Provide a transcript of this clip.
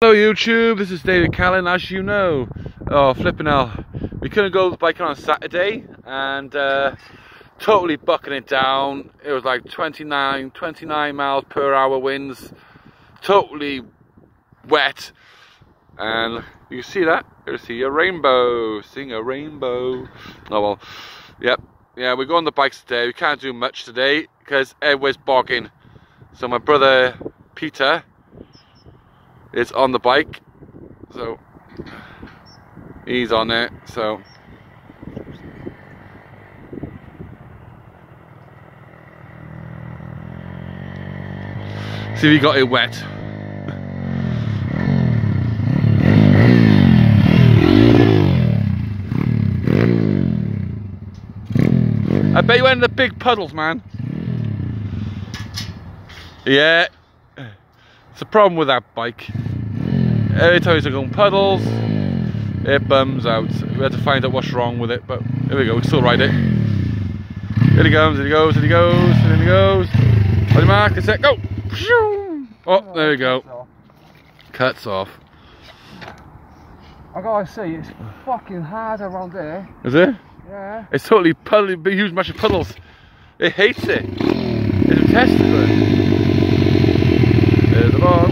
Hello YouTube, this is David Callan. As you know, oh flipping hell, we couldn't go biking on Saturday and totally bucking it down. It was like 29 miles per hour winds, totally wet, and you see that? You see a rainbow, seeing a rainbow. Oh well, yep, yeah, we go on the bikes today. We can't do much today because everywhere's bogging. So my brother Peter is on the bike, so he's on it. So see if he got it wet. I bet you went in the big puddles, man. Yeah, it's a problem with that bike. Every time he's going puddles, it bums out. We had to find out what's wrong with it, but here we go, we can still ride it. Here he goes, here he goes, here he goes, here he goes. On your mark, set, go! Oh, there we go. Cuts off. I gotta say, it's fucking hard around there. Is it? Yeah. It's totally puddly, big huge match of puddles. It hates it. It's obsessed with it. There's the bar.